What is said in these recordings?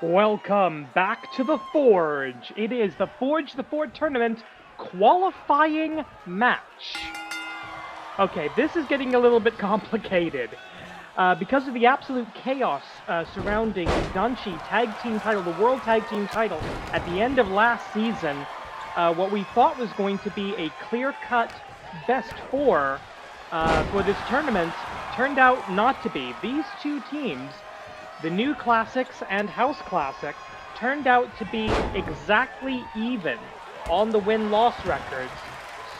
Welcome back to the Forge. It is the Forge the Fort tournament qualifying match. Okay, this is getting a little bit complicated. Because of the absolute chaos surrounding the Danshi tag team title, the World Tag Team title, at the end of last season, what we thought was going to be a clear-cut best four for this tournament turned out not to be. These two teams, the New Classics and House Classic, turned out to be exactly even on the win-loss records,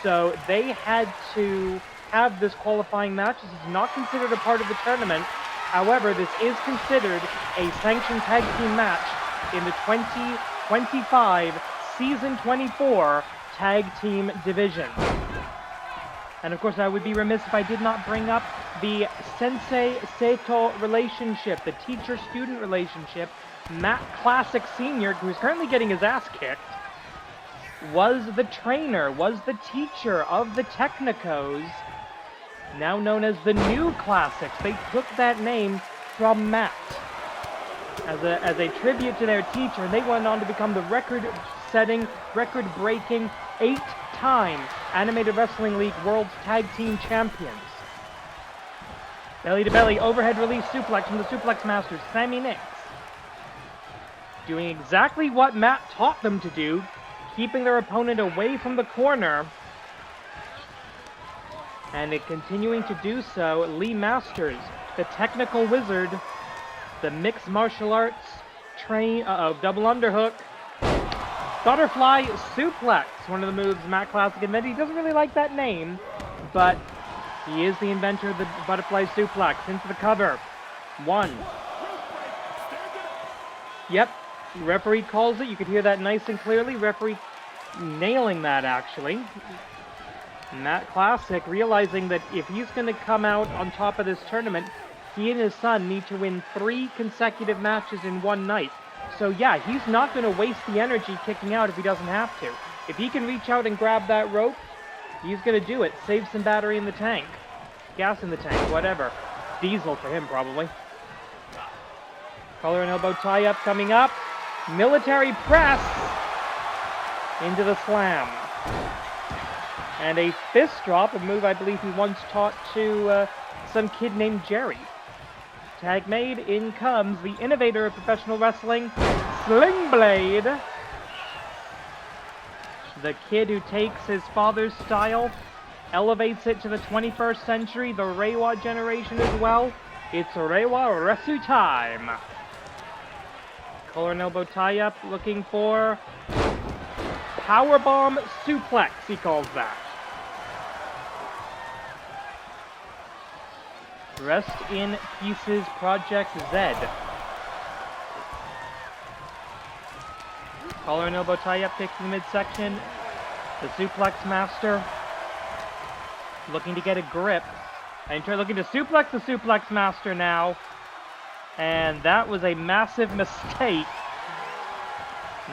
so they had to have this qualifying match. This is not considered a part of the tournament. However, this is considered a sanctioned tag team match in the 2025 Season 24 Tag Team Division. And of course, I would be remiss if I did not bring up the Sensei-Seito relationship, the teacher-student relationship. Matt Classic Sr., who is currently getting his ass kicked, was the trainer, was the teacher of the Technicos, now known as the New Classics. They took that name from Matt as a tribute to their teacher, and they went on to become the record-setting, record-breaking, 8-time Animated Wrestling League World Tag Team Champions. Belly-to-belly overhead release suplex from the Suplex Masters, Sammy Nix. Doing exactly what Matt taught them to do, keeping their opponent away from the corner. And continuing to do so, Lee Masters, the technical wizard, the mixed martial arts double underhook, butterfly suplex, one of the moves Matt Classic invented. He doesn't really like that name, but he is the inventor of the butterfly suplex. Into the cover. One. Yep, referee calls it. You could hear that nice and clearly. Referee nailing that, actually. Matt Classic realizing that if he's going to come out on top of this tournament, he and his son need to win 3 consecutive matches in one night. So yeah, he's not going to waste the energy kicking out if he doesn't have to. If he can reach out and grab that rope, he's going to do it. Save some battery in the tank. Gas in the tank, whatever. Diesel for him, probably. Collar and elbow tie-up coming up. Military press into the slam. And a fist drop, a move I believe he once taught to some kid named Jerry. Tag made, in comes the innovator of professional wrestling, Sling Blade. The kid who takes his father's style, elevates it to the 21st century, the Reiwa generation as well. It's Reiwa Resu time. Collar and elbow tie-up, looking for powerbomb suplex, he calls that. Rest in pieces, Project Z. Collar and elbow tie-up, takes the midsection. The Suplex Master looking to get a grip. And looking to suplex the Suplex Master now. And that was a massive mistake.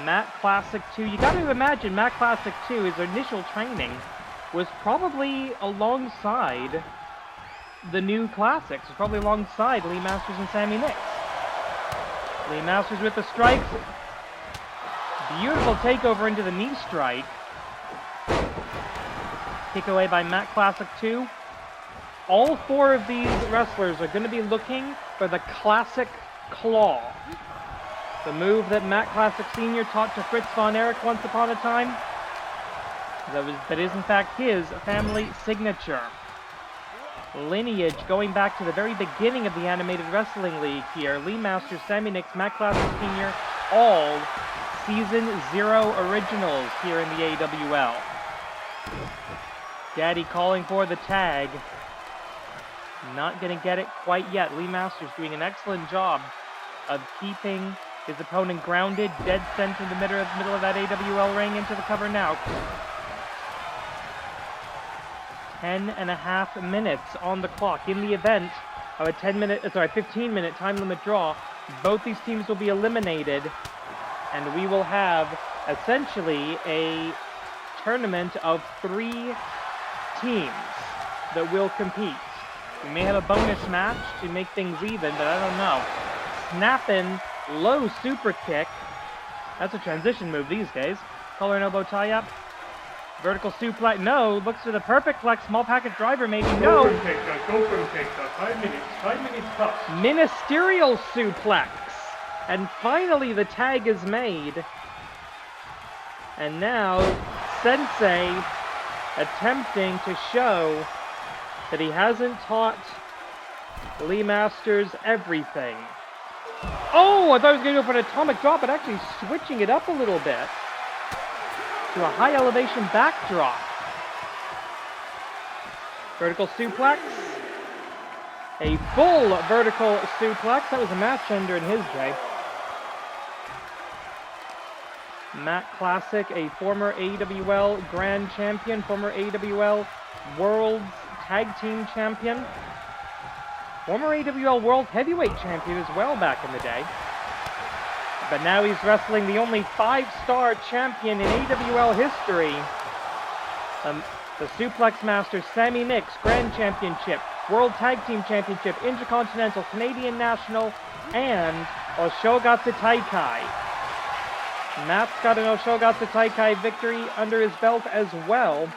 Matt Classic 2, you gotta imagine Matt Classic 2, his initial training was probably alongside the New Classics, probably alongside Lee Masters and Sammy Nix. Lee Masters with the strikes. Beautiful takeover into the knee strike. Kick away by Matt Classic 2. All 4 of these wrestlers are going to be looking for the Classic Claw. The move that Matt Classic Sr. taught to Fritz Von Erich once upon a time. That is in fact his family signature. Lineage going back to the very beginning of the Animated Wrestling League here. Lee Masters, Sammy Nix, Matt Classic Sr., all Season 0 originals here in the AWL. Daddy calling for the tag. Not going to get it quite yet. Lee Masters doing an excellent job of keeping his opponent grounded, dead center in the middle of that AWL ring. Into the cover now. 10.5 minutes on the clock. In the event of a 15-minute time limit draw, both these teams will be eliminated, and we will have essentially a tournament of 3 teams that will compete. We may have a bonus match to make things even, but I don't know. Snapping Low super kick. That's a transition move these days. Collar and elbow tie-up. Vertical suplex. No. Looks for the perfect flex. Small package driver maybe. No. Go for him, take that. 5 minutes. 5 minutes tops. Ministerial suplex. And finally the tag is made. And now Sensei attempting to show that he hasn't taught Lee Masters everything. Oh, I thought he was going to go for an atomic drop, but actually switching it up a little bit to a high elevation backdrop. Vertical suplex. A full vertical suplex. That was a match ender in his day. Matt Classic, a former AWL Grand Champion, former AWL World Tag Team Champion, former AWL World Heavyweight Champion as well back in the day. But now he's wrestling the only 5-star champion in AWL history. The Suplex Master Sammy Nix Grand Championship, World Tag Team Championship, Intercontinental, Canadian National, and Oshogatsu Taikai. Matt's got an Oshogatsu Taikai victory under his belt as well.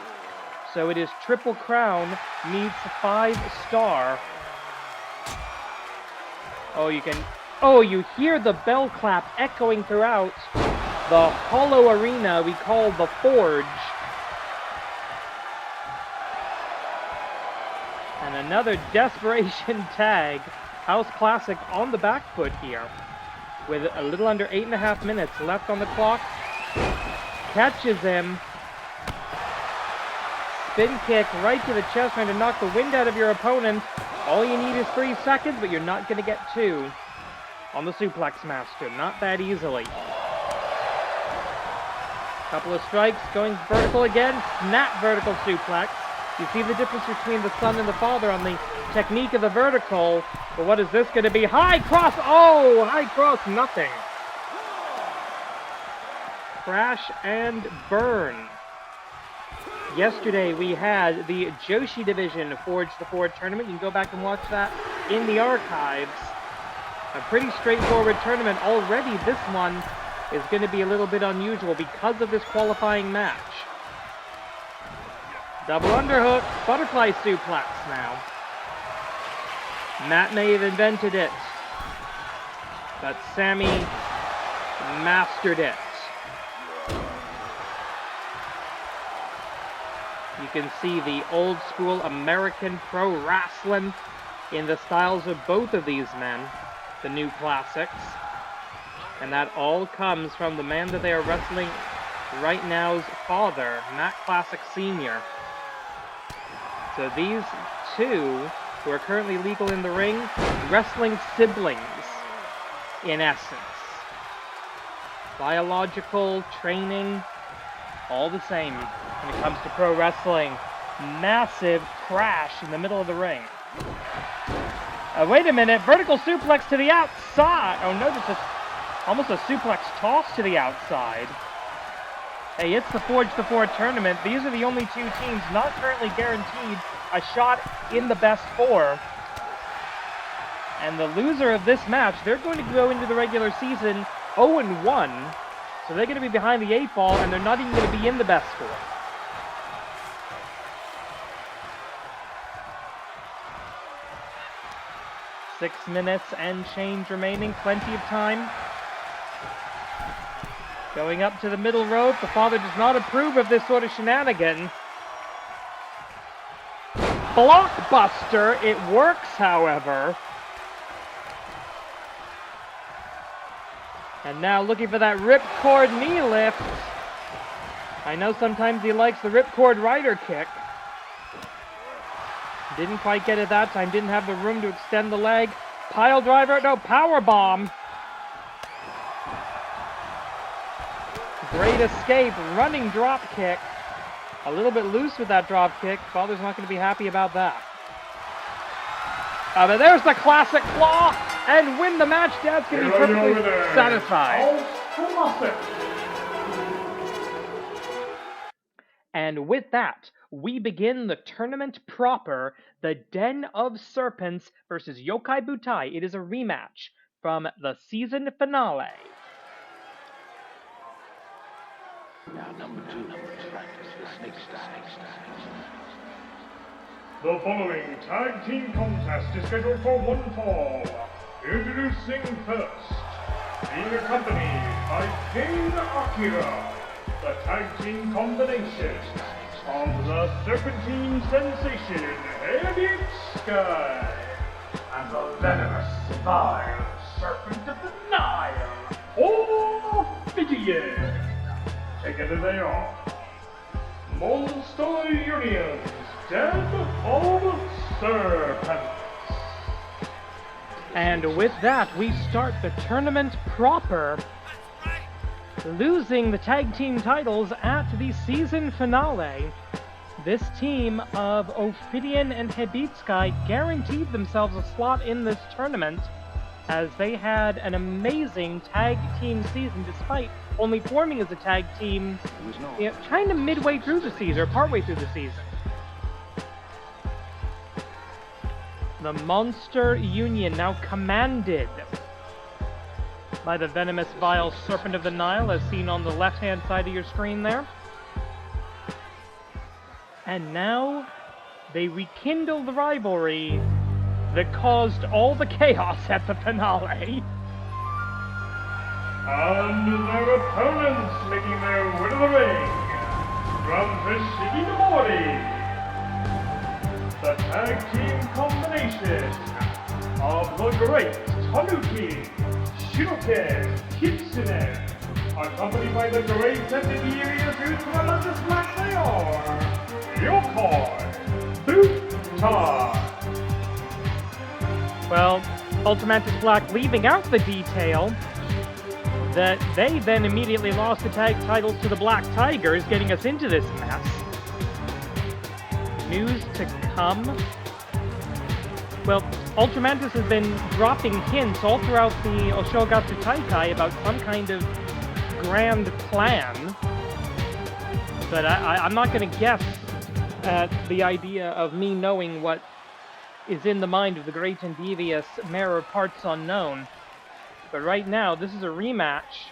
So it is Triple Crown meets 5-star. Oh, you hear the bell clap echoing throughout the hollow arena we call the Forge. And another desperation tag. House Classic on the back foot here, with a little under 8.5 minutes left on the clock. Catches him. Spin kick right to the chest, trying to knock the wind out of your opponent. All you need is 3 seconds, but you're not going to get 2 on the Suplex Master. Not that easily. Couple of strikes, going vertical again. Snap vertical suplex. You see the difference between the son and the father on the technique of the vertical. But what is this going to be? High cross! Oh! High cross, nothing. Crash and burn. Yesterday we had the Joshi Division Forge the Forge tournament. You can go back and watch that in the archives. A pretty straightforward tournament. Already this one is going to be a little bit unusual because of this qualifying match. Double underhook, butterfly suplex now. Matt may have invented it, but Sammy mastered it. You can see the old school American pro wrestling in the styles of both of these men, the new classics. And that all comes from the man that they are wrestling right now's father, Matt Classic Sr. So these two, who are currently legal in the ring, wrestling siblings, in essence. Biological, training, all the same when it comes to pro wrestling. Massive crash in the middle of the ring. Wait a minute, vertical suplex to the outside. Oh no, this is almost a suplex toss to the outside. Hey, it's the Forge the Four tournament. These are the only 2 teams not currently guaranteed a shot in the best 4. And the loser of this match, they're going to go into the regular season 0-1. So they're going to be behind the 8 ball, and they're not even going to be in the best 4. Six minutes and change remaining, plenty of time. Going up to the middle rope, the father does not approve of this sort of shenanigan. Blockbuster, it works, however. And now looking for that ripcord knee lift. I know sometimes he likes the ripcord rider kick. Didn't quite get it that time, didn't have the room to extend the leg. Pile driver, no, power bomb. Great escape, running drop kick. A little bit loose with that drop kick. Father's not going to be happy about that. But there's the classic claw, and win the match. Dad's going to be perfectly satisfied. And with that, we begin the tournament proper, the Den of Serpents versus Yokai Butai. It is a rematch from the season finale. Now, number two, practice the snake style. The following tag team contest is scheduled for one fall. Introducing first, being accompanied by King Akira, the tag team combination of the Serpentine sensation, Heavy Sky, and the venomous, vile Serpent of the Nile, Ophidian. Together they are Monster Union's Den of Serpents. And with that, we start the tournament proper, losing the tag team titles at the season finale. This team of Ophidian and Hebitsky guaranteed themselves a slot in this tournament, as they had an amazing tag team season despite only forming as a tag team kind of midway through the season, or partway through the season. The Monster Union, now commanded by the venomous, vile Serpent of the Nile, as seen on the left-hand side of your screen there. And now, they rekindle the rivalry that caused all the chaos at the finale. And their opponents making their way to the ring, from Shikinomori, the tag team combination of the great Tanuki, Shiroke, Kitsune, accompanied by the great and imperious whose tremendous black they are, Yokai, Butai. Well, Ultramantis Black leaving out the detail that they then immediately lost the tag titles to the Black Tigers, getting us into this mess. News to come. Well, Ultramantis has been dropping hints all throughout the Oshogatsu Taikai about some kind of grand plan, but I'm not going to guess at the idea of me knowing what is in the mind of the great and devious Mayor of Parts Unknown. But right now, this is a rematch.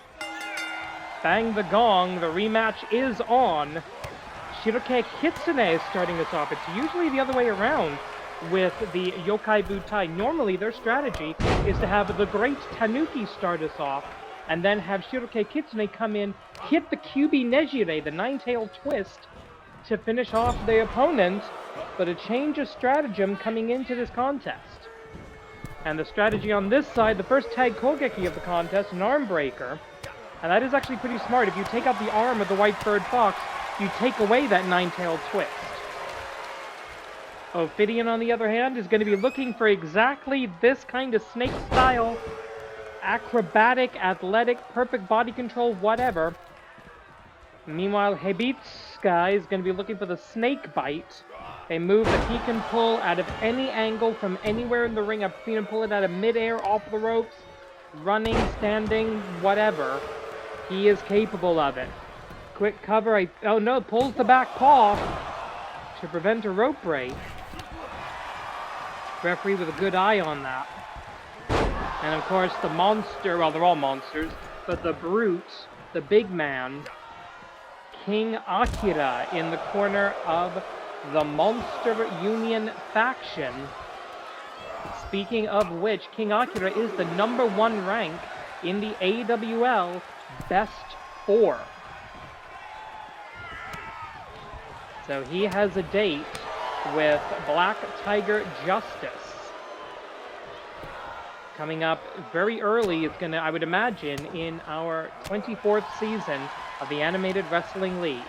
Bang the gong, the rematch is on. Shiroke Kitsune is starting us off. It's usually the other way around with the Yokai Butai. Normally, their strategy is to have the great Tanuki start us off, and then have Shiroke Kitsune come in, hit the Kyubi Nejire, the nine-tailed twist, to finish off the opponent, but a change of stratagem coming into this contest. And the strategy on this side, the first tag Kogeki of the contest, an arm breaker, and that is actually pretty smart. If you take out the arm of the white-furred fox, you take away that nine-tailed twist. Ophidian, on the other hand, is going to be looking for exactly this kind of snake-style, acrobatic, athletic, perfect body control, whatever. Meanwhile, Hebitsky is going to be looking for the snake bite, a move that he can pull out of any angle from anywhere in the ring. I've seen him pull it out of midair, off the ropes, running, standing, whatever. He is capable of it. Quick cover, oh no, pulls the back paw to prevent a rope break. Referee with a good eye on that. And of course the monster, well they're all monsters, but the brute, the big man, King Akira in the corner of the Monster Union faction. Speaking of which, King Akira is the #1 rank in the AWL Best 4. So he has a date with Black Tiger Justice. Coming up very early, it's gonna, I would imagine, in our 24th season of the Animated Wrestling League.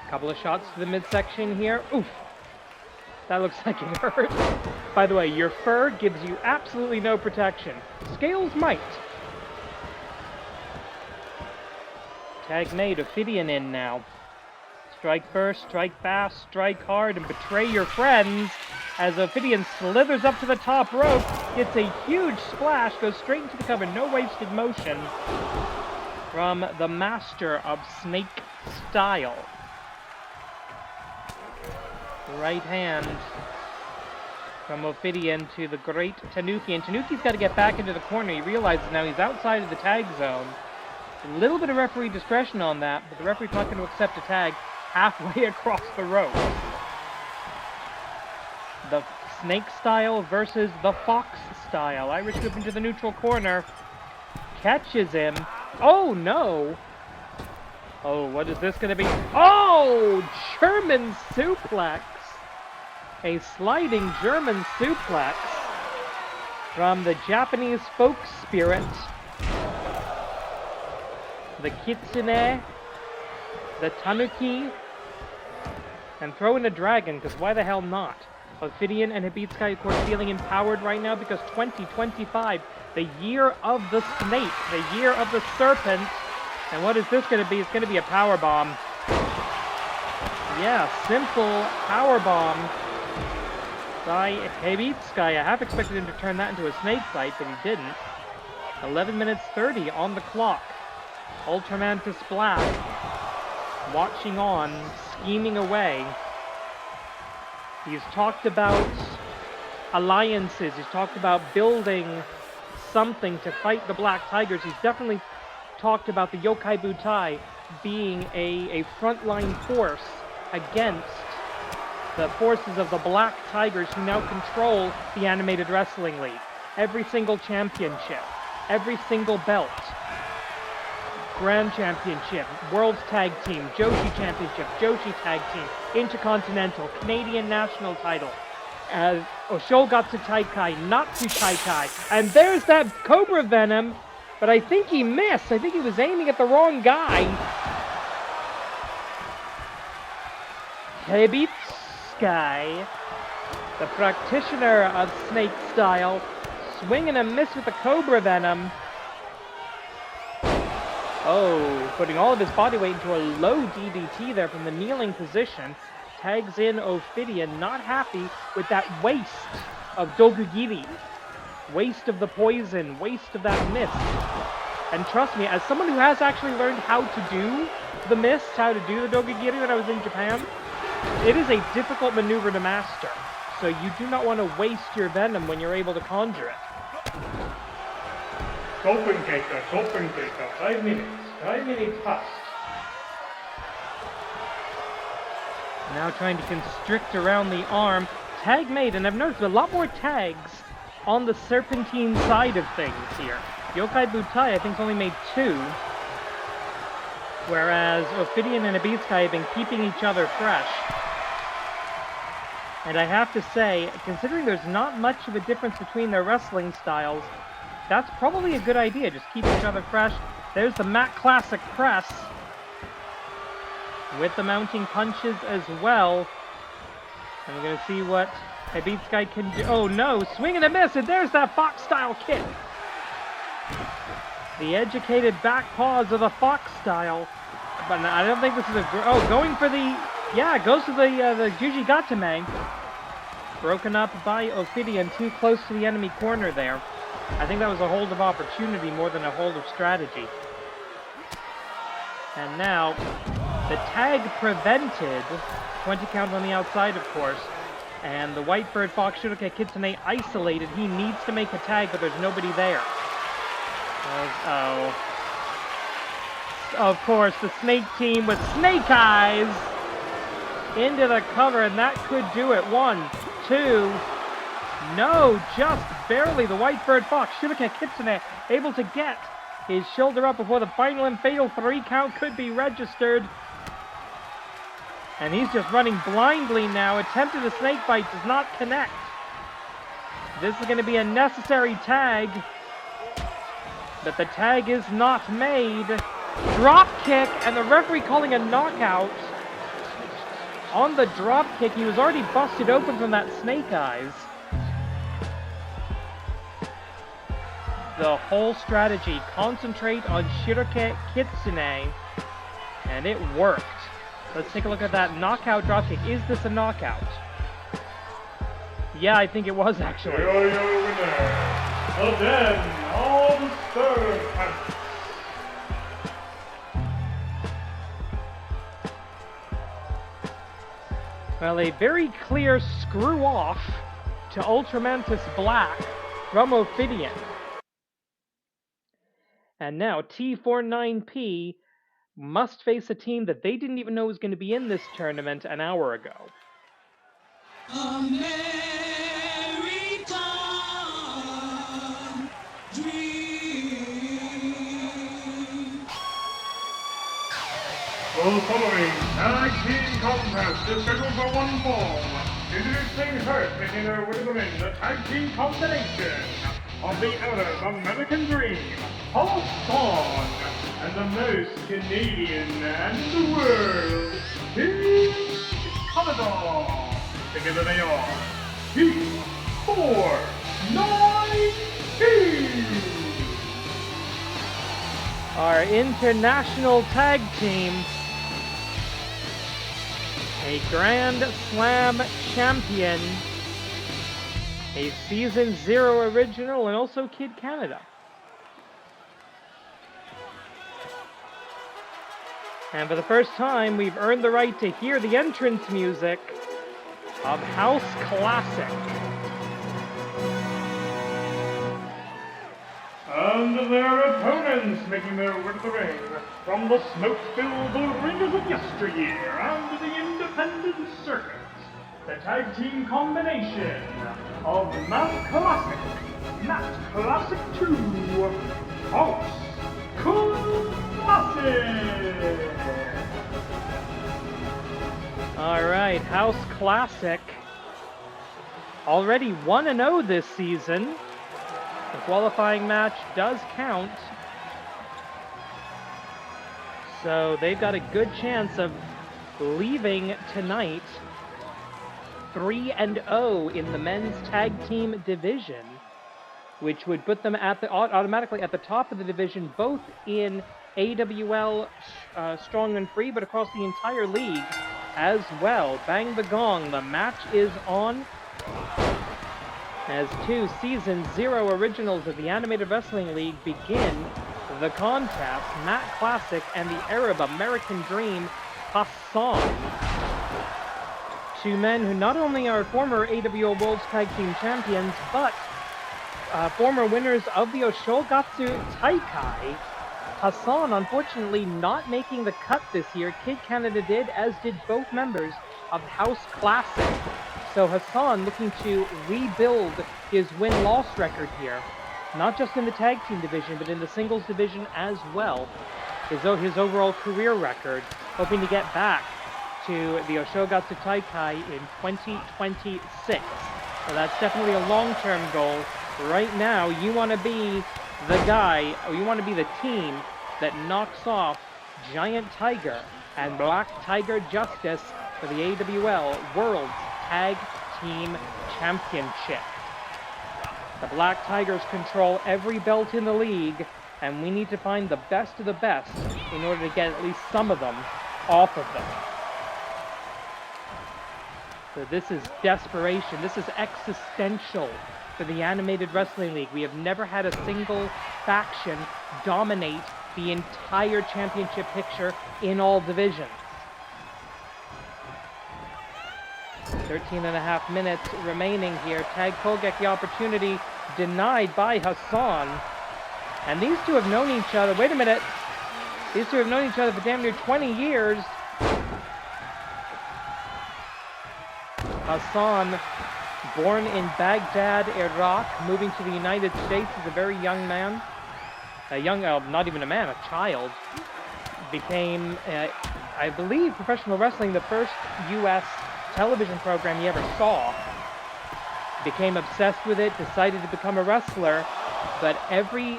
Couple of shots to the midsection here. Oof! That looks like it hurt. By the way, your fur gives you absolutely no protection. Scales might. Tag made, Ophidian in now. Strike first, strike fast, strike hard, and betray your friends. As Ophidian slithers up to the top rope, gets a huge splash, goes straight into the cover, no wasted motion from the master of snake style. Right hand From Ophidian to the great Tanuki, and Tanuki's got to get back into the corner. He realizes now he's outside of the tag zone. A little bit of referee discretion on that, but the referee's not going to accept a tag halfway across the rope. The snake style versus the fox style. Irish whip into the neutral corner. Catches him. Oh, no. Oh, what is this going to be? Oh, German suplex. A sliding German suplex from the Japanese folk spirit. The Kitsune, the Tanuki, and throw in a dragon, because why the hell not? Ophidian and Hibitsukai, of course, feeling empowered right now because 2025, the year of the snake, the year of the serpent. And what is this going to be? It's going to be a power bomb. Yeah, simple power bomb by Hibitsukai. I half expected him to turn that into a snake fight, but he didn't. 11 minutes 30 on the clock. Ultramantis Black watching on, scheming away. He's talked about alliances. He's talked about building something to fight the Black Tigers. He's definitely talked about the Yokai Butai being a frontline force against the forces of the Black Tigers who now control the Animated Wrestling League. Every single championship, every single belt, Grand Championship, World's Tag Team, Joshi Championship, Joshi Tag Team, Intercontinental, Canadian National Title, Oshogatsu Taikai, Natsu Taikai, and there's that Cobra Venom, but I think he missed. I think he was aiming at the wrong guy. Hibitsukai, the practitioner of snake style, swing and a miss with the Cobra Venom. Oh, putting all of his body weight into a low DDT there from the kneeling position. Tags in Ophidian, not happy with that waste of Dogugiri. Waste of the poison, waste of that mist. And trust me, as someone who has actually learned how to do the mist, how to do the Dogugiri when I was in Japan, it is a difficult maneuver to master. So you do not want to waste your venom when you're able to conjure it. Kopenkaker, 5 minutes. 5 minutes past. Now trying to constrict around the arm. Tag made, and I've noticed a lot more tags on the Serpentine side of things here. Yokai Butai, I think, has only made 2. Whereas Ophidian and Hibitsukai have been keeping each other fresh. And I have to say, considering there's not much of a difference between their wrestling styles, that's probably a good idea. Just keep each other fresh. There's the Mac Classic press. With the mounting punches as well. And we're going to see what Hibitsukai can do. Oh no, swing and a miss, and there's that Fox-style kick. The educated back paws of the Fox-style. But I don't think this is a... Oh, going for the... Yeah, it goes to the Juji Gatame. Broken up by Ophidian, too close to the enemy corner there. I think that was a hold of opportunity more than a hold of strategy. And now, the tag prevented, 20 count on the outside, of course, and the Whitebird Fox Shurike Kitsune isolated. He needs to make a tag, but there's nobody there. Oh. Of course, the Snake team with Snake Eyes into the cover, and that could do it. 1, 2... No, just barely. The Whitebird Fox, Shurike Kitsune, able to get his shoulder up before the final and fatal 3 count could be registered. And he's just running blindly now. Attempted a snake bite, does not connect. This is going to be a necessary tag. But the tag is not made. Drop kick, and the referee calling a knockout. On the drop kick, he was already busted open from that Snake Eyes. The whole strategy, concentrate on Shurike Kitsune, and it worked. Let's take a look at that knockout dropkick. Is this a knockout? Yeah, I think it was actually. Here are your winners, the Den of Serpents. Well, a very clear screw off to Ultramantis Black from Ophidian. And now T49P must face a team that they didn't even know was going to be in this tournament an hour ago. American Dream. The following tag team contest is scheduled for one fall. Introducing first, making their way to the ring, the tag team combination of the Arab American Dream, Hassan, and the most Canadian and the world, Team Canada. Together they are T49P. Our international tag team, a Grand Slam champion, a Season 0 original, and also Kid Canada. And for the first time, we've earned the right to hear the entrance music of House Classic. And their opponents making their way to the ring from the smoke-filled arenas of yesteryear and the independent circuit, the tag team combination of Matt Classic 2, House Classic. Alright, House Classic. Already 1-0 this season. The qualifying match does count. So they've got a good chance of leaving tonight 3-0 in the men's tag team division, which would put them at automatically at the top of the division, both in AWL Strong and Free, but across the entire league as well. Bang the gong, the match is on. As two Season 0 originals of the Animated Wrestling League begin the contest, Matt Classic and the Arab American Dream, Hassan. Two men who not only are former AWL World's Tag Team Champions, but former winners of the Oshogatsu Taikai. Hassan, unfortunately, not making the cut this year. Kid Canada did, as did both members of House Classic. So Hassan looking to rebuild his win-loss record here, not just in the tag team division, but in the singles division as well. His overall career record, hoping to get back to the Oshogatsu Taikai in 2026. So that's definitely a long-term goal. Right now, you want to be the guy, or you want to be the team that knocks off Giant Tiger and Black Tiger Justice for the AWL World's Tag Team Championship. The Black Tigers control every belt in the league, and we need to find the best of the best in order to get at least some of them off of them. So this is desperation. This is existential for the Animated Wrestling League. We have never had a single faction dominate the entire championship picture in all divisions. 13.5 minutes remaining here. Tag Kogek, the opportunity denied by Hassan. And these two have known each other. Wait a minute. These two have known each other for damn near 20 years. Hassan, born in Baghdad, Iraq, moving to the United States as a very young man. Not even a man, a child. Became, I believe, professional wrestling the first U.S. television program he ever saw. Became obsessed with it, decided to become a wrestler, but every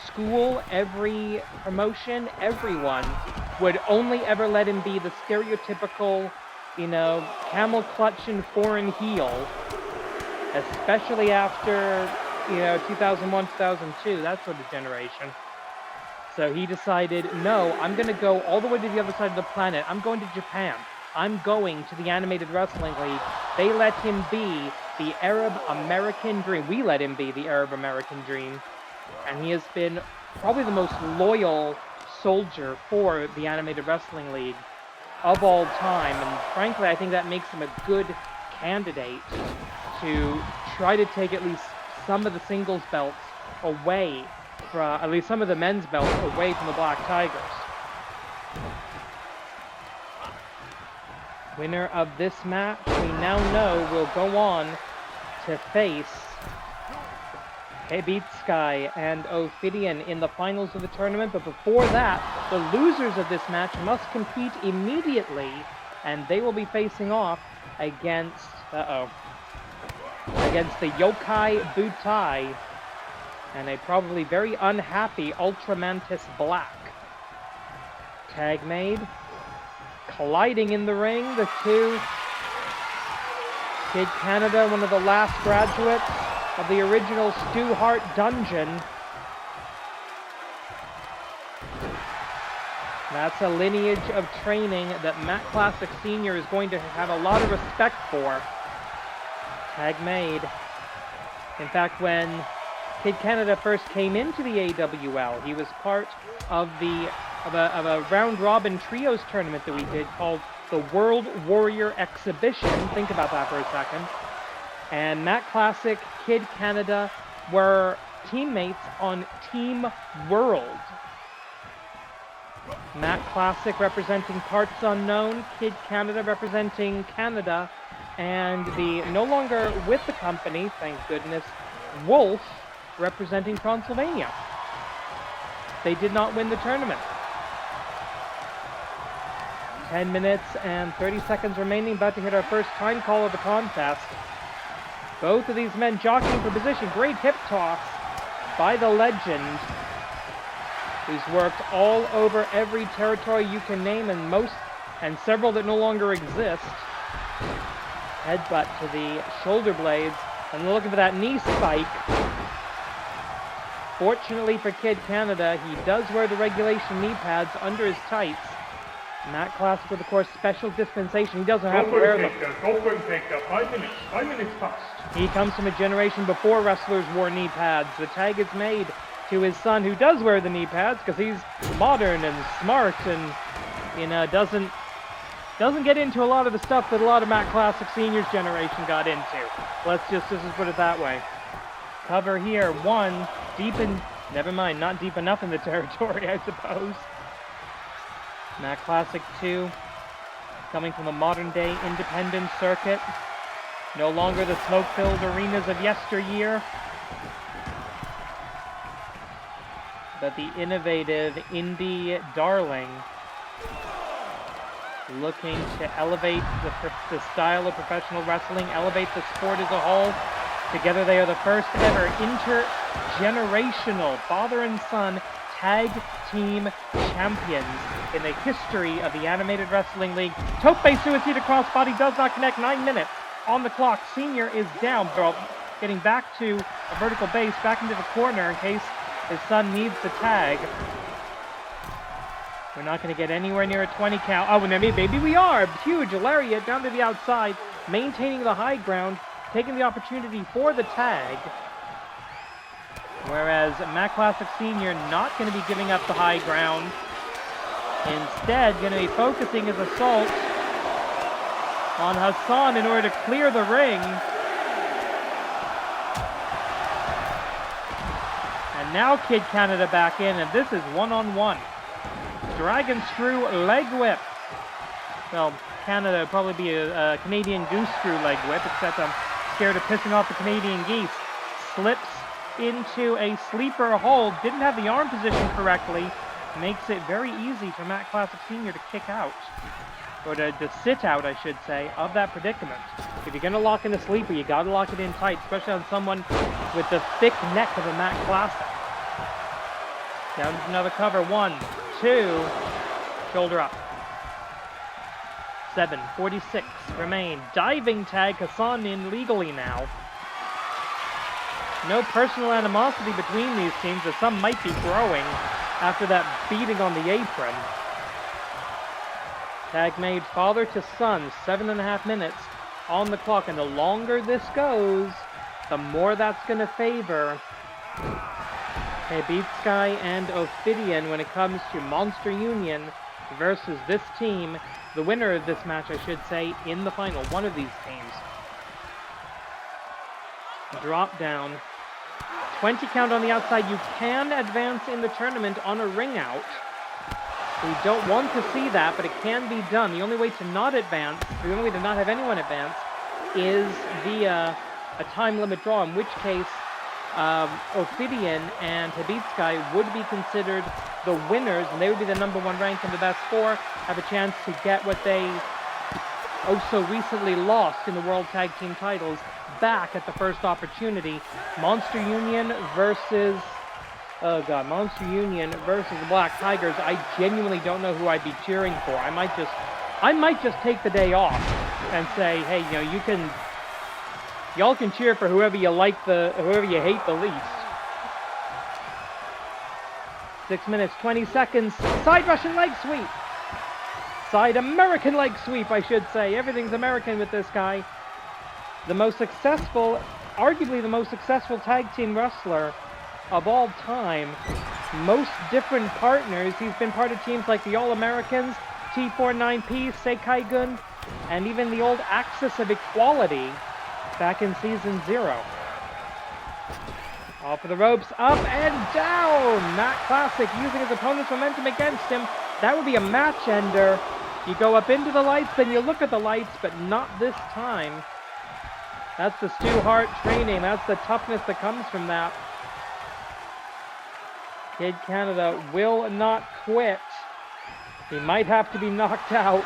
school, every promotion, everyone would only ever let him be the stereotypical, camel clutching foreign heel, especially after, 2001, 2002, that sort of generation. So he decided, no, I'm going to go all the way to the other side of the planet. I'm going to Japan. I'm going to the Animated Wrestling League. They let him be the Arab American Dream. We let him be the Arab American Dream. And he has been probably the most loyal soldier for the Animated Wrestling League of all time. And frankly, I think that makes him a good candidate to try to take at least some of the singles belts away from, at least some of the men's belts away from the Black Tigers. Winner of this match, we now know, will go on to face Hebitsky and Ophidian in the finals of the tournament, but before that, the losers of this match must compete immediately, and they will be facing off against, against the Yokai Butai and a probably very unhappy Ultramantis Black. Tag made. Colliding in the ring, the two. Kid Canada, one of the last graduates of the original Stu Hart dungeon. That's a lineage of training that Matt Classic Sr. is going to have a lot of respect for. Tag made. In fact, when Kid Canada first came into the AWL, he was part of a round-robin trios tournament that we did called the World Warrior Exhibition. Think about that for a second. And Matt Classic, Kid Canada were teammates on Team World. Matt Classic representing Parts Unknown, Kid Canada representing Canada, and the no longer with the company, thank goodness, Wolf representing Transylvania. They did not win the tournament. 10 minutes and 30 seconds remaining, about to hit our first time call of the contest. Both of these men jockeying for position. Great hip toss by the legend, who's worked all over every territory you can name, and several that no longer exist. Headbutt to the shoulder blades, and they're looking for that knee spike. Fortunately for Kid Canada, he does wear the regulation knee pads under his tights. Matt Classic with, of course, special dispensation. He doesn't have to wear them. 5 minutes past. He comes from a generation before wrestlers wore knee pads. The tag is made to his son, who does wear the knee pads because he's modern and smart and, you know, doesn't get into a lot of the stuff that a lot of Matt Classic Senior's generation got into. Let's just put it that way. Cover here, one, deep in, never mind, not deep enough in the territory, I suppose. Matt Classic 2, coming from a modern-day independent circuit. No longer the smoke-filled arenas of yesteryear, but the innovative indie darling, looking to elevate the style of professional wrestling, elevate the sport as a whole. Together they are the first ever intergenerational father and son tag team champions in the history of the Animated Wrestling League. Tope suicide crossbody does not connect. 9 minutes on the clock. Senior is down, getting back to a vertical base, back into the corner in case his son needs the tag. We're not going to get anywhere near a 20 count. Oh, maybe we are. Huge lariat down to the outside, maintaining the high ground, taking the opportunity for the tag. Whereas Matt Classic Sr. not going to be giving up the high ground. Instead, going to be focusing his assault on Hassan in order to clear the ring. And now Kid Canada back in, and this is one-on-one. Dragon Screw leg whip. Well, Canada would probably be a Canadian goose screw leg whip, except I'm scared of pissing off the Canadian geese. Slips into a sleeper hold. Didn't have the arm position correctly. Makes it very easy for Matt Classic Sr. to kick out. Or to sit out, I should say, of that predicament. If you're going to lock in a sleeper, you got to lock it in tight, especially on someone with the thick neck of a Matt Classic. Down to another cover. 1, 2. Shoulder up. 7:46 remain. Diving tag. Hassan in legally now. No personal animosity between these teams, as some might be growing after that beating on the apron. Tag made father to son. 7.5 minutes on the clock, and the longer this goes, the more that's going to favor Hebitsky and Ophidian when it comes to Monster Union versus this team, the winner of this match, I should say, in the final, one of these teams. Drop down. 20 count on the outside. You can advance in the tournament on a ring out. We don't want to see that, but it can be done. The only way to not advance, the only way to not have anyone advance, is via a time limit draw, in which case Ophidian and Habitsky would be considered the winners, and they would be the #1 rank in the best four, have a chance to get what they so recently lost in the World Tag Team titles back at the first opportunity. Monster Union versus Monster Union versus the Black Tigers. I genuinely don't know who I'd be cheering for. I might just take the day off and say, hey, y'all can cheer for whoever you hate the least. 6 minutes, 20 seconds. Side Russian leg sweep. Side American leg sweep, I should say. Everything's American with this guy. Arguably the most successful tag team wrestler of all time. Most different partners. He's been part of teams like the All-Americans, T49P, Sekai-gun, and even the old Axis of Equality back in Season 0. Off of the ropes, up and down! Matt Classic using his opponent's momentum against him. That would be a match ender. You go up into the lights, then you look at the lights, but not this time. That's the Stu Hart training. That's the toughness that comes from that. Kid Canada will not quit. He might have to be knocked out.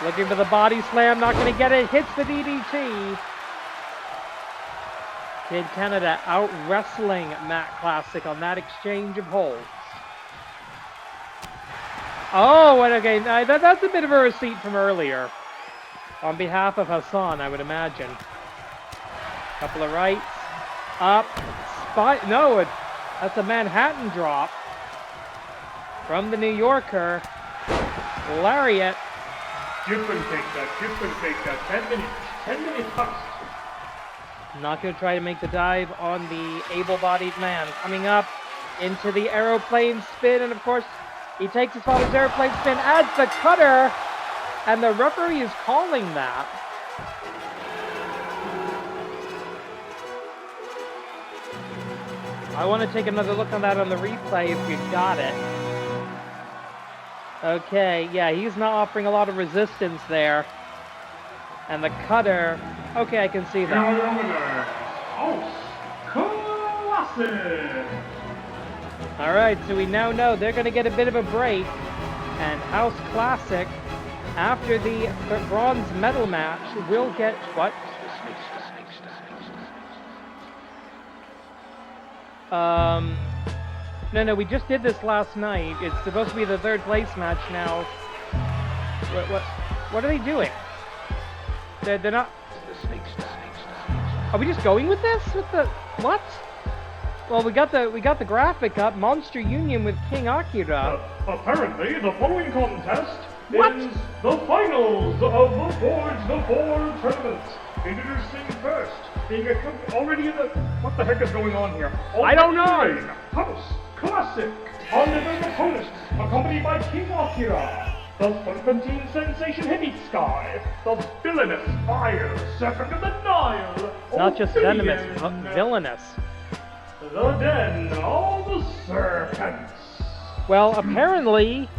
Looking for the body slam, not going to get it. Hits the DDT. Kid Canada out wrestling Matt Classic on that exchange of holds. Oh, and okay, that's a bit of a receipt from earlier. On behalf of Hassan, I would imagine. Couple of rights. Up. Spot. No, that's a Manhattan drop. From the New Yorker. Lariat. Jip and take that. 10 minutes first. Not going to try to make the dive on the able-bodied man. Coming up into the aeroplane spin, and of course, he takes his father's airplane spin, adds the cutter, and the referee is calling that. I want to take another look on that on the replay if you got it. Okay, yeah, he's not offering a lot of resistance there. And the cutter, okay, I can see that. Your winner, House Classic. Alright, so we now know they're going to get a bit of a break. And House Classic, after the bronze medal match, will get what? No, we just did this last night. It's supposed to be the third place match now. What are they doing? They're not. Are we just going with this? With the what? Well, we got the graphic up. Monster Union with King Akira. Apparently, the following contest is the finals of the Forge the Four tournament. Introducing first, being already in the. What the heck is going on here? I don't know. House Classic on the opponent, accompanied by King Akira. The Serpentine sensation Habitsky, the villainous fire serpent of the Nile. Not just venomous, villainous. The Den of the Serpents. Well, apparently,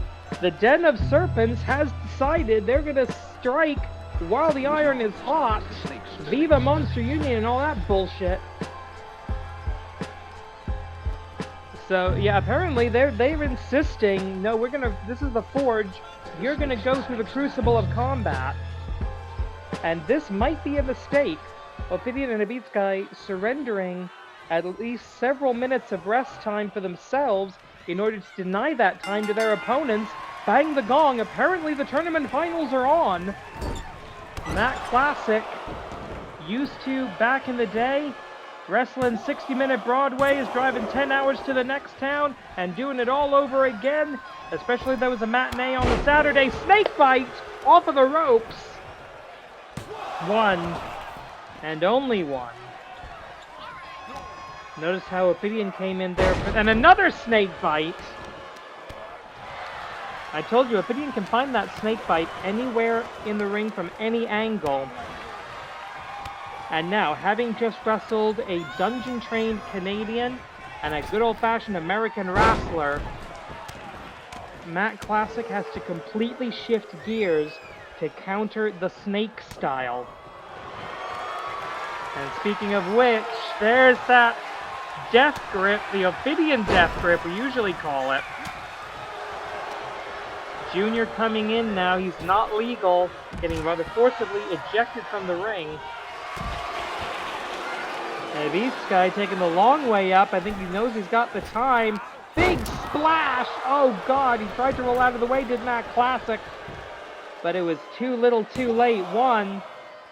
the Den of Serpents has decided they're gonna strike while the iron is hot. Viva Monster Union and all that bullshit. So yeah, apparently they're insisting, no, this is the Forge, you're gonna go through the crucible of combat. And this might be a mistake. Ophidian and Habitsky surrendering at least several minutes of rest time for themselves in order to deny that time to their opponents. Bang the gong, apparently the tournament finals are on. Matt Classic, used to back in the day, wrestling 60-minute Broadways, driving 10 hours to the next town, and doing it all over again, especially if there was a matinee on the Saturday. Snake bite off of the ropes. One, and only one. Notice how Ophidian came in there, and another snake bite. I told you, Ophidian can find that snake bite anywhere in the ring from any angle. And now, having just wrestled a dungeon-trained Canadian and a good old-fashioned American wrestler, Matt Classic has to completely shift gears to counter the snake style. And speaking of which, there's that death grip, the Ophidian death grip we usually call it. Junior coming in now, he's not legal, getting rather forcibly ejected from the ring. And Beast Guy taking the long way up, I think he knows he's got the time. Big splash! Oh god, he tried to roll out of the way, did Matt Classic. But it was too little too late. One,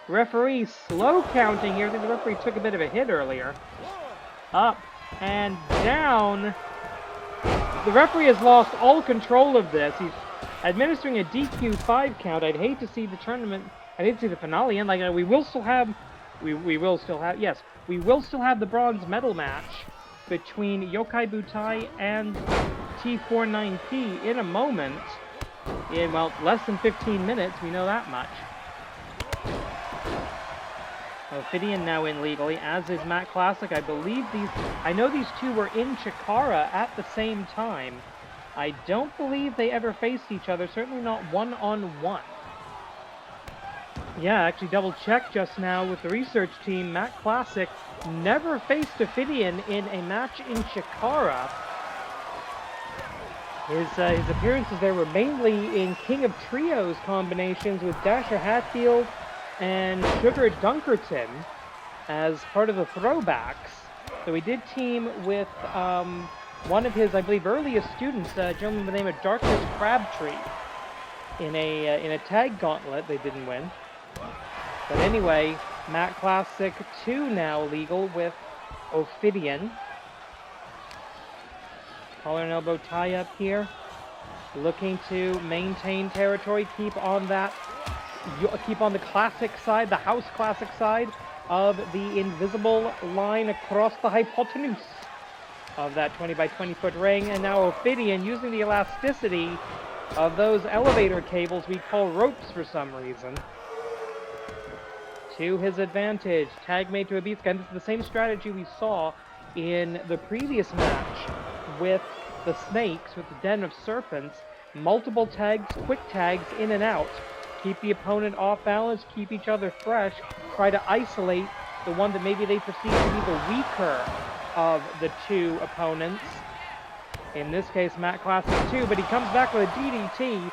referee slow counting here. I think the referee took a bit of a hit earlier. Up and down. The referee has lost all control of this. He's administering a DQ 5 count. I'd hate to see the tournament, I'd hate to see the finale end. Like, we will still have the bronze medal match between Yokai Butai and T49P in a moment. In, well, less than 15 minutes, we know that much. Ophidian now in legally, as is Matt Classic. I know these two were in Chikara at the same time. I don't believe they ever faced each other, certainly not one-on-one. Yeah, actually double-checked just now with the research team. Matt Classic never faced Ophidian in a match in Chikara. His appearances there were mainly in King of Trios combinations with Dasher Hatfield and Sugar Dunkerton as part of the throwbacks. So he did team with one of his, I believe, earliest students, a gentleman by the name of Darkness Crabtree, in a tag gauntlet. They didn't win. But anyway, Matt Classic 2 now legal with Ophidian. Collar and elbow tie up here. Looking to maintain territory, keep on the classic side, the house classic side of the invisible line across the hypotenuse of that 20 by 20 foot ring. And now Ophidian using the elasticity of those elevator cables we call ropes for some reason to his advantage. Tag made to a beat scan. This is the same strategy we saw in the previous match with the Snakes, with the Den of Serpents. Multiple tags, quick tags in and out. Keep the opponent off balance, keep each other fresh, try to isolate the one that maybe they perceive to be the weaker of the two opponents. In this case, Matt Classic 2, but he comes back with a DDT,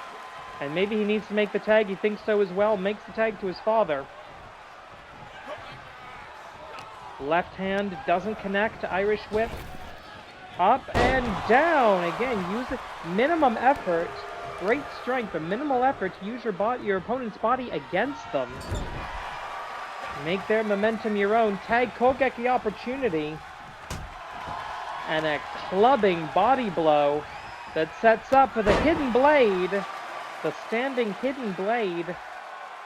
and maybe he needs to make the tag. He thinks so as well, makes the tag to his father. Left hand doesn't connect, Irish whip. Up and down. Again, use it. Minimum effort. Great strength, but minimal effort to use your opponent's body against them. Make their momentum your own. Tag Kogeki opportunity. And a clubbing body blow that sets up for the hidden blade. The standing hidden blade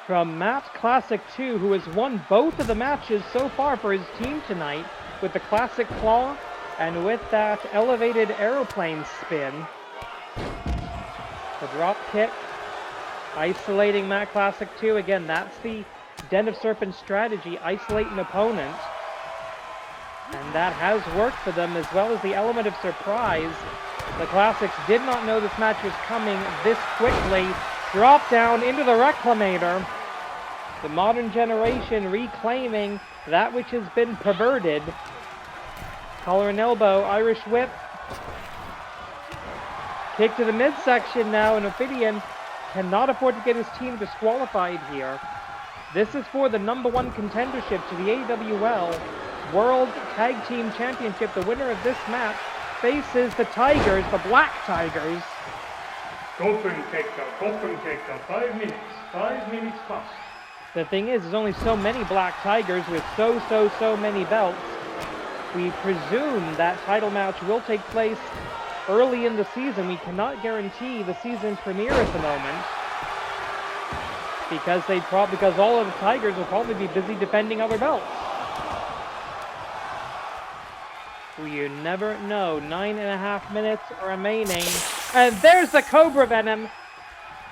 from Matt Classic 2, who has won both of the matches so far for his team tonight with the Classic Claw and with that elevated aeroplane spin. The drop kick, isolating Matt Classic 2. Again, that's the Den of Serpents strategy, isolate an opponent. And that has worked for them, as well as the element of surprise. The Classics did not know this match was coming this quickly. Drop down into the Reclamator. The modern generation reclaiming that which has been perverted. Collar and elbow, Irish whip. Kick to the midsection now, and Ophidian cannot afford to get his team disqualified here. This is for the #1 contendership to the AWL World Tag Team Championship. The winner of this match faces the Tigers, the Black Tigers. Kopenkicker, 5 minutes. 5 minutes plus. The thing is, there's only so many Black Tigers with so many belts. We presume that title match will take place early in the season. We cannot guarantee the season premiere at the moment, because all of the Tigers will probably be busy defending other belts. You never know. 9.5 minutes remaining. And there's the Cobra Venom.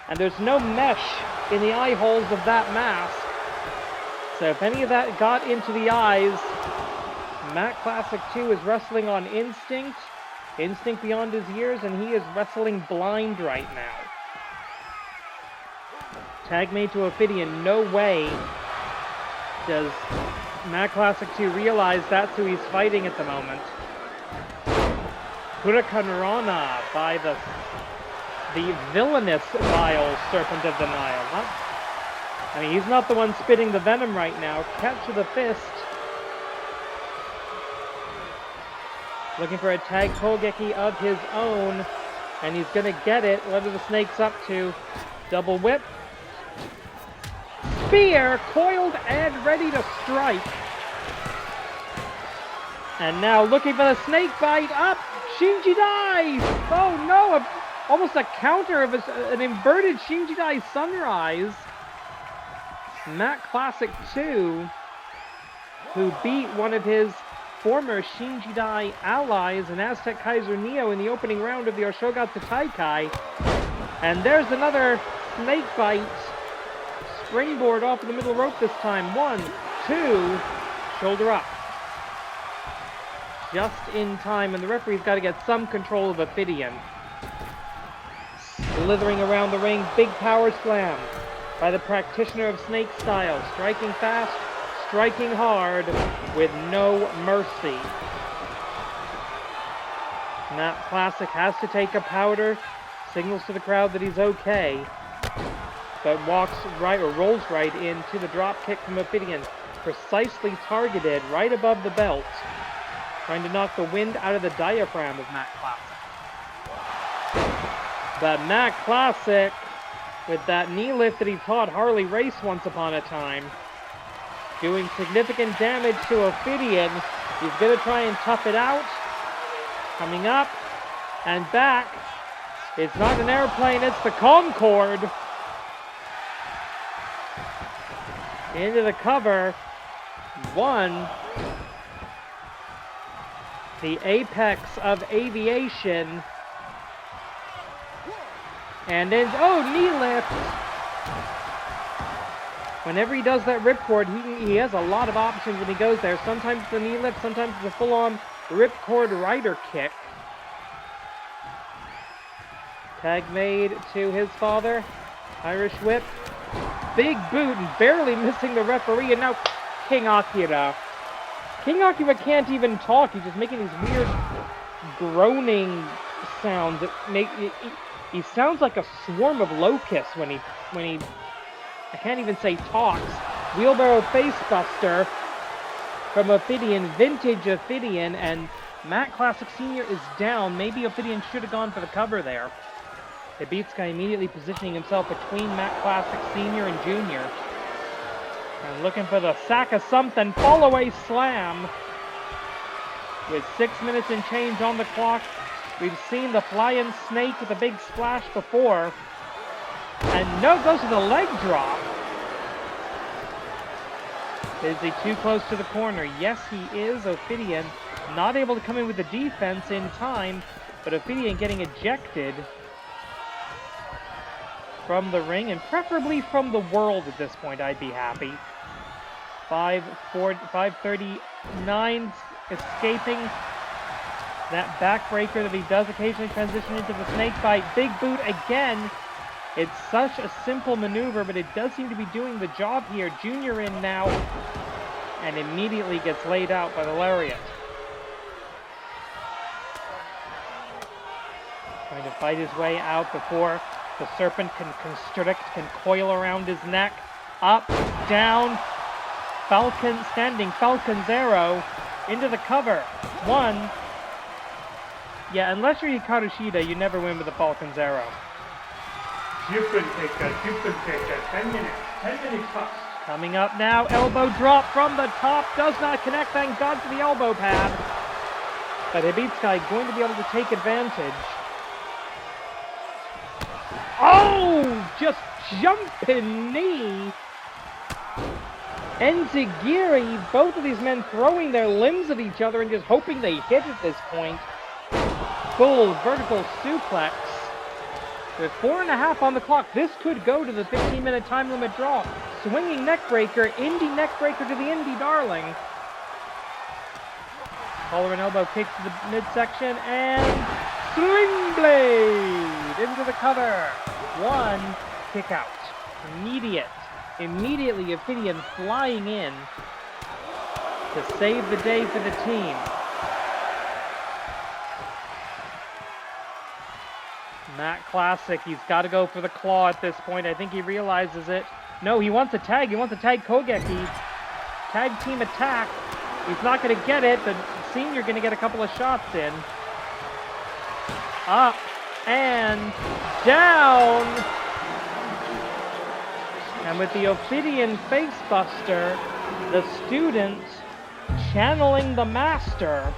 And there's no mesh in the eye holes of that mask. So if any of that got into the eyes, Matt Classic 2 is wrestling on instinct. Instinct beyond his years, and he is wrestling blind right now. Tag made to Ophidian. No way does Matt Classic 2 realize that's who he's fighting at the moment. Huracan Rana by the villainous vile Serpent of the Nile. I mean, he's not the one spitting the venom right now. Catch with a fist. Looking for a tag Kogeki of his own. And he's going to get it. What are the Snakes up to? Double whip. Spear, coiled and ready to strike. And now looking for the snake bite up. Shinji dies! Oh no! Almost a counter of an inverted Shinji Dai Sunrise. Matt Classic 2, who beat one of his former Shinji Dai allies in Aztec Kaiser Neo in the opening round of the Oshogatsu Taikai. And there's another snake bite. Springboard off of the middle rope this time. 1, 2, shoulder up. Just in time, and the referee's got to get some control of Ophidian. Slithering around the ring, big power slam by the practitioner of snake style. Striking fast, striking hard, with no mercy. Matt Classic has to take a powder, signals to the crowd that he's okay, but walks right, or rolls right into the drop kick from Ophidian. Precisely targeted right above the belt, trying to knock the wind out of the diaphragm of Matt Classic. But Matt Classic, with that knee lift that he taught Harley Race once upon a time, doing significant damage to Ophidian. He's going to try and tough it out. Coming up and back. It's not an airplane, it's the Concorde. Into the cover. 1. The apex of aviation. And then, oh, knee lift. Whenever he does that ripcord, he has a lot of options when he goes there. Sometimes it's a knee lift, sometimes it's a full-on ripcord rider kick. Tag made to his father. Irish whip. Big boot and barely missing the referee. And now King Akira. King Akira can't even talk. He's just making these weird groaning sounds. He sounds like a swarm of locusts when he I can't even say talks. Wheelbarrow facebuster from Ophidian, vintage Ophidian, and Matt Classic Sr. is down. Maybe Ophidian should have gone for the cover there. Ibitsuka immediately positioning himself between Matt Classic Sr. and Jr. And looking for the sack of something, fall away slam. With 6 minutes and change on the clock, we've seen the flying snake with a big splash before. And no, goes to the leg drop. Is he too close to the corner? Yes, he is. Ophidian not able to come in with the defense in time, but Ophidian getting ejected from the ring, and preferably from the world at this point, I'd be happy. 539 escaping that backbreaker that he does occasionally transition into the snake bite. Big boot again. It's such a simple maneuver, but it does seem to be doing the job here. Junior in now, and immediately gets laid out by the lariat. Trying to fight his way out before the serpent can constrict, can coil around his neck. Up, down, Falcon, standing Falcon's arrow into the cover. 1. Yeah, unless you're Hikaru Shida, you never win with the Falcon's arrow. Cupid kicker, 10 minutes first. Coming up now, elbow drop from the top, does not connect, thank God for the elbow pad. But Ibitsuka going to be able to take advantage. Oh, just jumping knee. Enzigiri, both of these men throwing their limbs at each other and just hoping they hit at this point. Full vertical suplex. With 4.5 on the clock, this could go to the 15-minute time limit draw. swinging neck breaker, indie neck breaker to the indie darling. Collar and elbow kick to the midsection, and sling blade into the cover. One kick out. Immediately Ophidian flying in to save the day for the team. Matt Classic, he's got to go for the claw at this point. I think he realizes it. No, he wants a tag. He wants a tag Kogeki. Tag team attack. He's not going to get it, but Senior going to get a couple of shots in. Up and down. And with the Ophidian facebuster, the student channeling the master.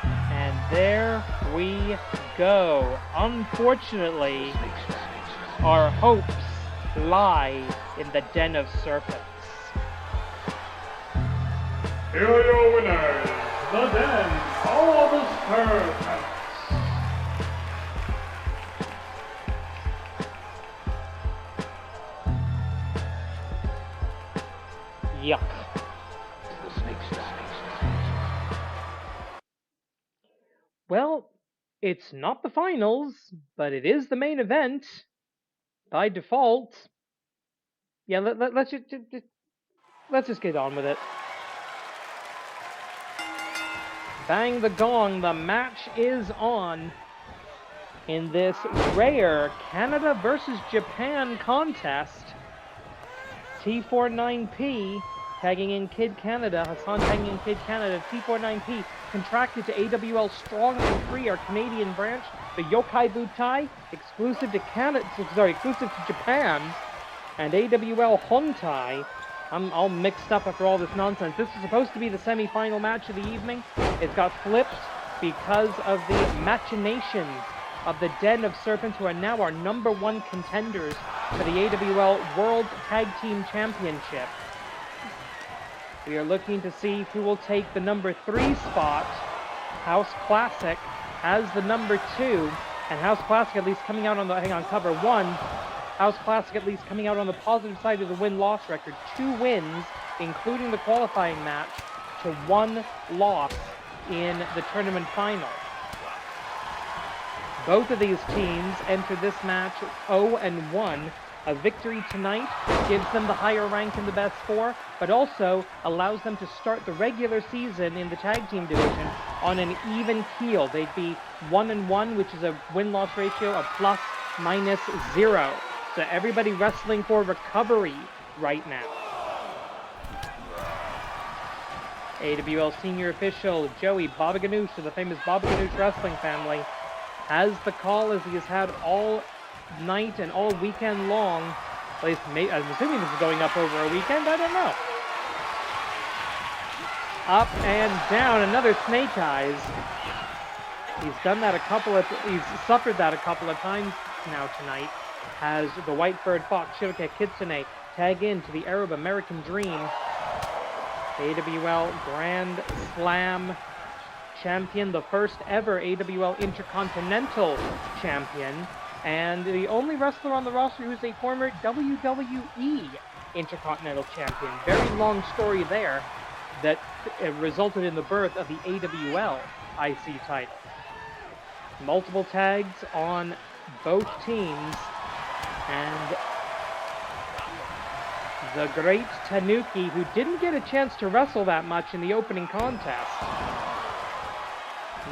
And there we go. Unfortunately, our hopes lie in the Den of Serpents. Here are your winners, the Den of Serpents. Yuck. Well, it's not the finals, but it is the main event by default. Yeah, let's just get on with it. Bang the gong, the match is on in this rare Canada versus Japan contest. T49P tagging in Kid Canada, Hassan tagging in Kid Canada. T49P contracted to AWL Strong and Free, our Canadian branch. The Yokai Butai, exclusive to Japan, and AWL Hontai. I'm all mixed up after all this nonsense. This is supposed to be the semi-final match of the evening. It's got flipped because of the machinations of the Den of Serpents, who are now our #1 contenders for the AWL World Tag Team Championship. We are looking to see who will take the #3 spot. House Classic has the #2, and House Classic at least coming out on the, cover 1. House Classic at least coming out on the positive side of the win-loss record. 2 wins, including the qualifying match, to 1 loss in the tournament final. Both of these teams entered this match 0-1. A victory tonight gives them the higher rank in the best 4, but also allows them to start the regular season in the tag team division on an even keel. They'd be 1-1, which is a win-loss ratio of ±0. So everybody wrestling for recovery right now. AWL senior official Joey Baba Ganoush of the famous Baba Ganoush wrestling family has the call, as he has had all night and all weekend long. At least, I'm assuming this is going up over a weekend, I don't know. Up and down, another snake eyes. He's done that he's suffered that a couple of times now tonight. Has the Whitebird Fox Shiroke Kitsune tag in to the Arab American Dream. AWL Grand Slam champion, the first ever AWL Intercontinental champion, and the only wrestler on the roster who's a former WWE Intercontinental champion. Very long story there that resulted in the birth of the AWL IC title. Multiple tags on both teams, and the great Tanuki, who didn't get a chance to wrestle that much in the opening contest,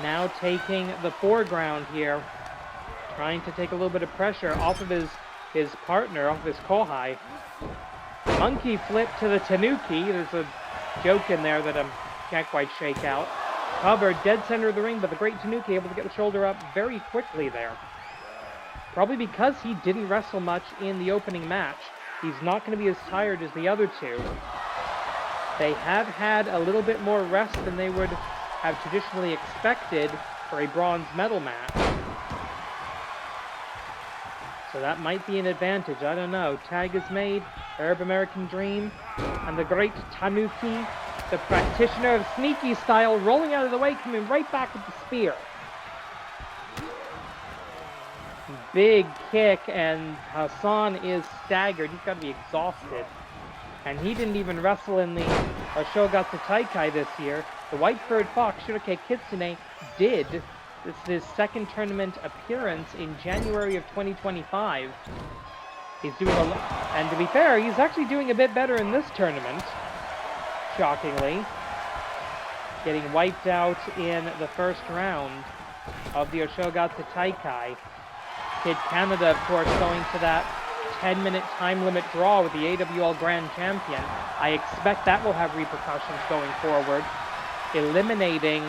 now taking the foreground here, trying to take a little bit of pressure off of his partner, off of his Kohai. Monkey flip to the Tanuki. There's a joke in there that I can't quite shake out. Covered, dead center of the ring, but the great Tanuki able to get the shoulder up very quickly there. Probably because he didn't wrestle much in the opening match. He's not going to be as tired as the other two. They have had a little bit more rest than they would have traditionally expected for a bronze medal match. So that might be an advantage, I don't know. Tag is made, Arab American Dream, and the great Tanuki, the practitioner of sneaky style, rolling out of the way, coming right back with the spear. big kick, and Hassan is staggered. He's got to be exhausted. And he didn't even wrestle in the Oshogatsu Taikai this year. The White-Furred Fox, Shirake Kitsune, did. This is his second tournament appearance in January of 2025. He's doing and to be fair, he's actually doing a bit better in this tournament, shockingly. Getting wiped out in the first round of the Oshogatsu Taikai. Kid Canada, of course, going to that 10-minute time limit draw with the AWL Grand Champion. I expect that will have repercussions going forward, eliminating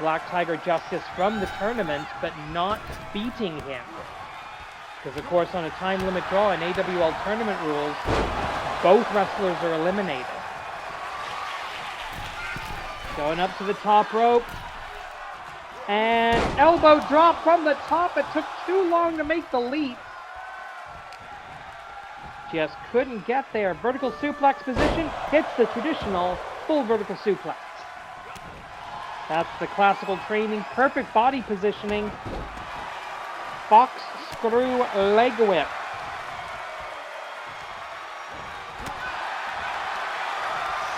Black Tiger Justice from the tournament, but not beating him. Because, of course, on a time limit draw in AWL tournament rules, both wrestlers are eliminated. Going up to the top rope. And elbow drop from the top. It took too long to make the leap. Just couldn't get there. Vertical suplex position. Hits the traditional full vertical suplex. That's the classical training. Perfect body positioning. Fox screw leg whip.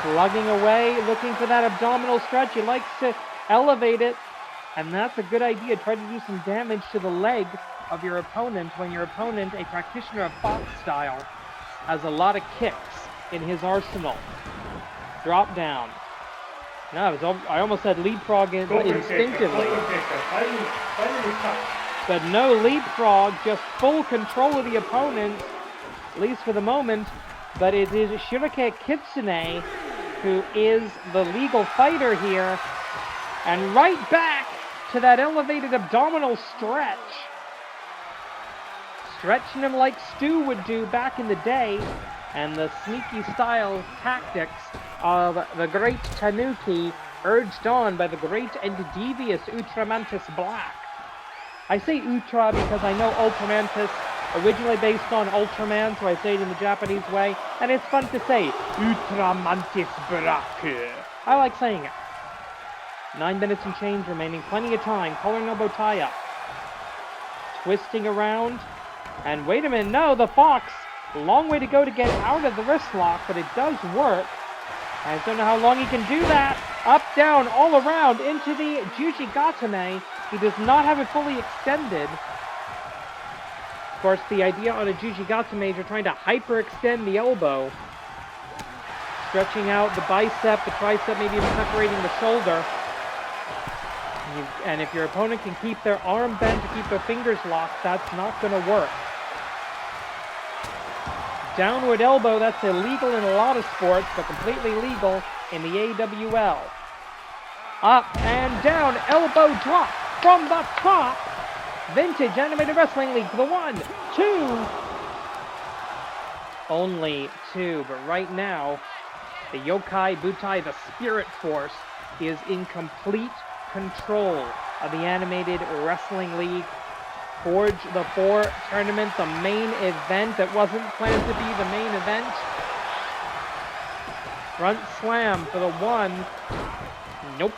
Slugging away, looking for that abdominal stretch. He likes to elevate it. And that's a good idea. Try to do some damage to the leg of your opponent when your opponent, a practitioner of Fox style, has a lot of kicks in his arsenal. Drop down. No, I almost said leapfrog instinctively. But no leapfrog, just full control of the opponent, at least for the moment. But it is Shirake Kitsune who is the legal fighter here. And right back to that elevated abdominal stretch. Stretching him like Stu would do back in the day. And the sneaky style tactics of the great Tanuki, urged on by the great and devious Ultramantis Black. I say Ultra because I know Ultramantis originally based on Ultraman, so I say it in the Japanese way, and it's fun to say Ultramantis Black. I like saying it. 9 minutes and change remaining, plenty of time. Collar no Butai up. Twisting around, and wait a minute, no, the Fox. Long way to go to get out of the wrist lock, but it does work. I don't know how long he can do that. Up, down, all around, into the Joshi Division. He does not have it fully extended. Of course, the idea on a Joshi Division is you're trying to hyperextend the elbow. Stretching out the bicep, the tricep, maybe even separating the shoulder. And if your opponent can keep their arm bent or keep their fingers locked, that's not going to work. Downward elbow, that's illegal in a lot of sports, but completely legal in the AWL. Up and down, elbow drop from the top. Vintage Animated Wrestling League for the 1, 2. Only 2, but right now, the Yokai Butai, the Spirit Force, is in complete control of the Animated Wrestling League. Forge the 4 tournament, the main event that wasn't planned to be the main event. Front slam for the 1. Nope.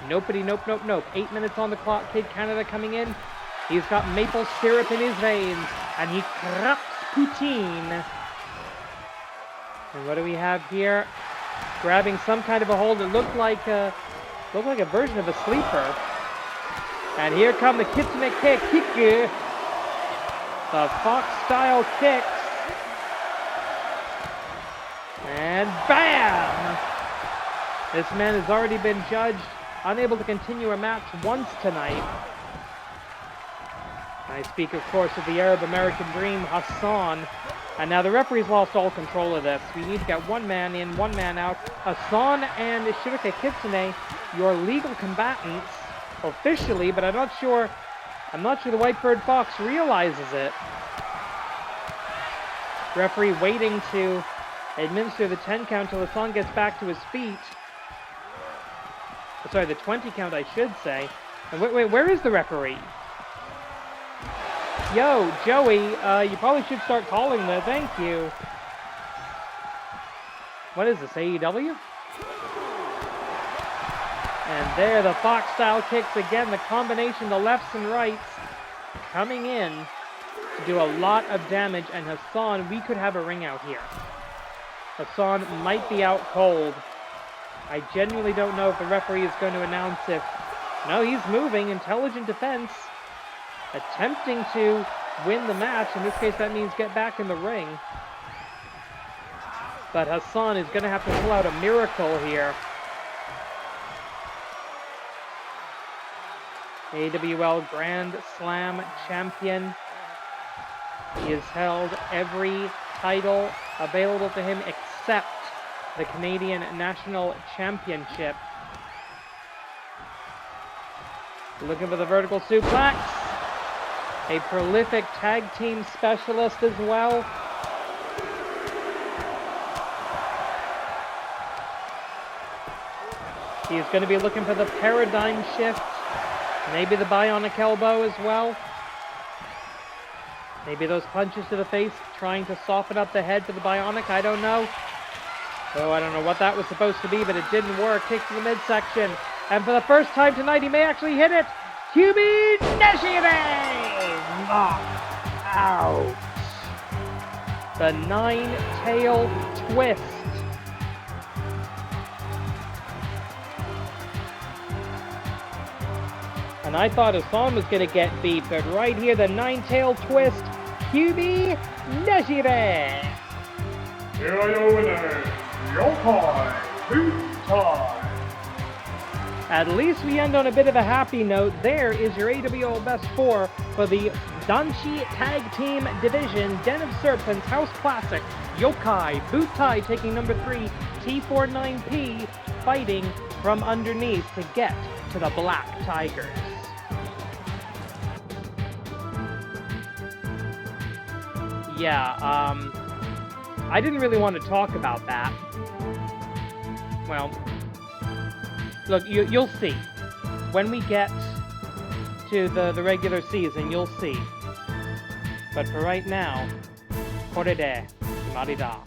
Nopety, nope, nope, nope. 8 minutes on the clock. Kid Canada coming in. He's got maple syrup in his veins, and he craps poutine. And what do we have here? Grabbing some kind of a hold. It looked like a version of a sleeper. And here come the Kitsune kick, the Fox-style kicks. And bam! This man has already been judged unable to continue a match once tonight. I speak, of course, of the Arab-American Dream, Hassan. And now the referee's lost all control of this. We need to get one man in, one man out. Hassan and Shirake Kitsune, your legal combatants, officially, but I'm not sure the White-Furred Fox realizes it. Referee waiting to administer the 10 count till Hassan gets back to his feet. Sorry, the 20 count, I should say. And wait, where is the referee? Yo, Joey, you probably should start calling that. Thank you. What is this, AEW? And there, the Fox-style kicks again, the combination, the lefts and rights. coming in to do a lot of damage, and Hassan, we could have a ring out here. Hassan might be out cold. I genuinely don't know if the referee is going to announce if... No, he's moving. Intelligent defense. Attempting to win the match. In this case, that means get back in the ring. But Hassan is going to have to pull out a miracle here. AWL Grand Slam champion. He has held every title available to him except the Canadian National Championship. Looking for the vertical suplex. A prolific tag team specialist as well. He's going to be looking for the paradigm shift. Maybe the bionic elbow as well. Maybe those punches to the face, trying to soften up the head for the bionic. I don't know. Oh, I don't know what that was supposed to be, but it didn't work. Kick to the midsection. And for the first time tonight, he may actually hit it. QB Neshire! Knocked out. The 9-tail twist. And I thought Hassan was going to get beat, but right here, the 9-tail twist. QB Neshire! Here are your winners, Yokai, Butai. At least we end on a bit of a happy note. There is your AWL Best 4 for the Danshi Tag Team Division. Den of Serpents, House Classic, Yokai, Butai taking number 3, T49P fighting from underneath to get to the Black Tigers. Yeah, I didn't really want to talk about that. Well, look, you'll see. When we get to the regular season, you'll see. But for right now, korede, marida.